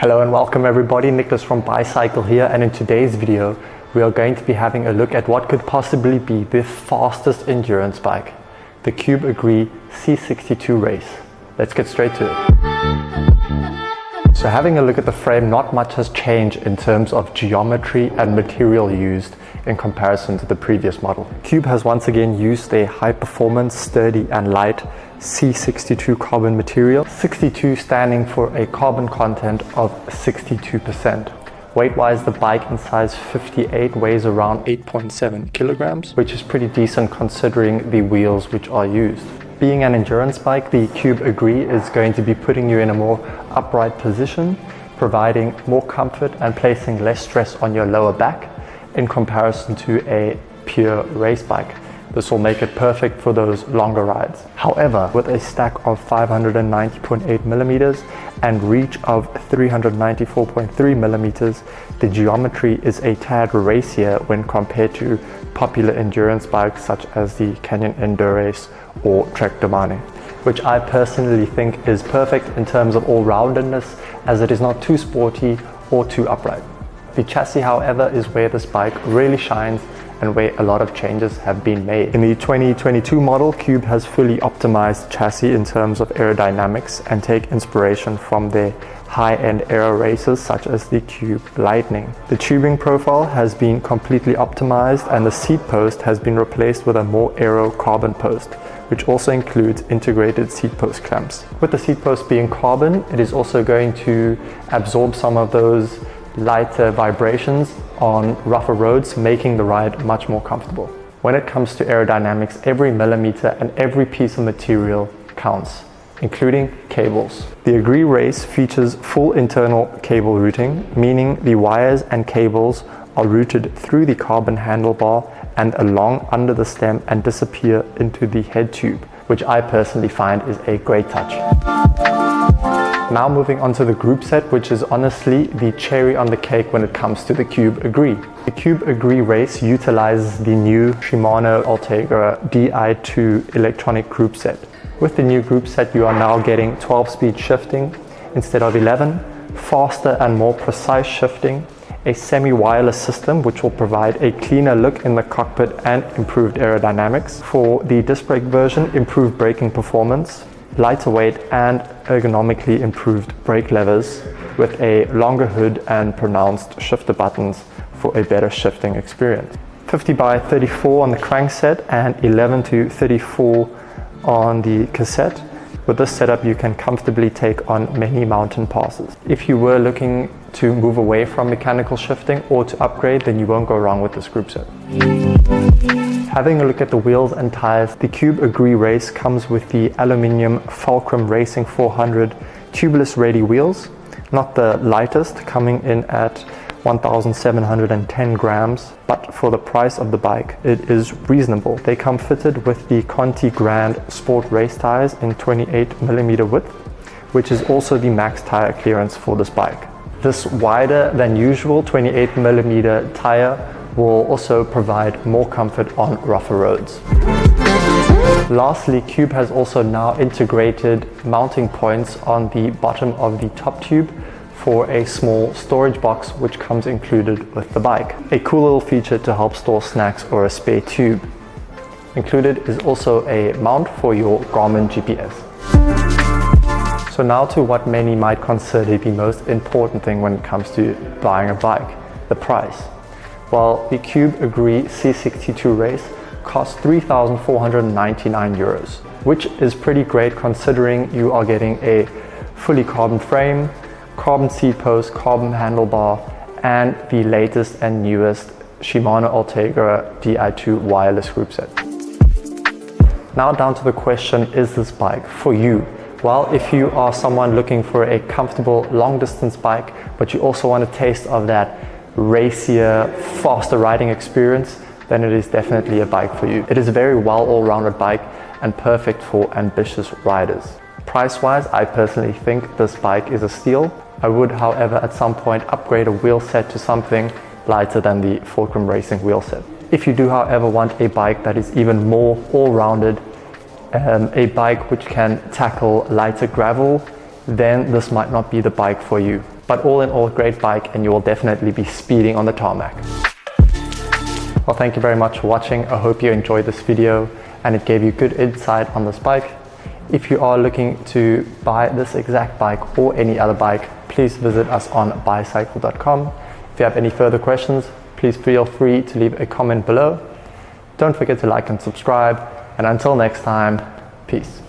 Hello and welcome everybody, Nicholas from Bicycle here, and in today's video we are going to be having a look at what could possibly be the fastest endurance bike, the Cube C62 race. Let's get straight to it. So having a look at the frame, not much has changed in terms of geometry and material used in comparison to the previous model. Cube has once again used a high performance, sturdy and light C62 carbon material, 62 standing for a carbon content of 62%. Weight-wise, the bike in size 58 weighs around 8.7 kilograms, which is pretty decent considering the wheels which are used. Being an endurance bike, the Cube is going to be putting you in a more upright position, providing more comfort and placing less stress on your lower back in comparison to a pure race bike. This will make it perfect for those longer rides. However, with a stack of 590.8 millimeters and reach of 394.3 millimeters, the geometry is a tad racier when compared to popular endurance bikes such as the Canyon Endurace or Trek Domane, which I personally think is perfect in terms of all-roundedness, as it is not too sporty or too upright. The chassis, however, is where this bike really shines and where a lot of changes have been made. In the 2022 model, Cube has fully optimized chassis in terms of aerodynamics and take inspiration from their high-end aero racers such as the Cube Lightning. The tubing profile has been completely optimized and the seat post has been replaced with a more aero carbon post, which also includes integrated seat post clamps. With the seat post being carbon, it is also going to absorb some of those lighter vibrations on rougher roads, making the ride much more comfortable. When it comes to aerodynamics, every millimeter and every piece of material counts, including cables. The Agree Race features full internal cable routing, meaning the wires and cables are routed through the carbon handlebar and along under the stem and disappear into the head tube, which I personally find is a great touch. Now moving on to the group set, which is honestly the cherry on the cake when it comes to the Cube The Cube Race utilizes the new Shimano Ultegra Di2 electronic group set. With the new group set, you are now getting 12-speed shifting instead of 11, faster and more precise shifting, a semi-wireless system which will provide a cleaner look in the cockpit and improved aerodynamics. For the disc brake version, improved braking performance, lighter weight and ergonomically improved brake levers with a longer hood and pronounced shifter buttons for a better shifting experience. 50 by 34 on the crankset and 11 to 34 on the cassette. With this setup, you can comfortably take on many mountain passes. If you were looking to move away from mechanical shifting or to upgrade, then you won't go wrong with this group set. Having a look at the wheels and tires, the Cube Race comes with the aluminium Fulcrum Racing 400 tubeless ready wheels, not the lightest, coming in at 1,710 grams, but for the price of the bike, it is reasonable. They come fitted with the Conti Grand Sport race tires in 28mm width, which is also the max tire clearance for this bike. This wider than usual 28mm tire will also provide more comfort on rougher roads. Lastly, Cube has also now integrated mounting points on the bottom of the top tube for a small storage box which comes included with the bike. A cool little feature to help store snacks or a spare tube. Included is also a mount for your Garmin GPS. So now to what many might consider the most important thing when it comes to buying a bike, the price. Well, the Cube C62 race costs 3,499 euros, which is pretty great considering you are getting a fully carbon frame, carbon seat post, carbon handlebar, and the latest and newest Shimano Ultegra Di2 wireless group set. Now down to the question, is this bike for you? Well, if you are someone looking for a comfortable long distance bike, but you also want a taste of that racier, faster riding experience, then it is definitely a bike for you. It is a very well all-rounded bike and perfect for ambitious riders. Price-wise, I personally think this bike is a steal. I would, however, at some point upgrade a wheel set to something lighter than the Fulcrum Racing wheel set. If you do, however, want a bike that is even more all-rounded, a bike which can tackle lighter gravel, then this might not be the bike for you. But all in all, great bike, and you will definitely be speeding on the tarmac. Well, thank you very much for watching. I hope you enjoyed this video and it gave you good insight on this bike. If you are looking to buy this exact bike or any other bike, please visit us on bicycle.com. If you have any further questions, please feel free to leave a comment below. Don't forget to like and subscribe, and until next time, peace.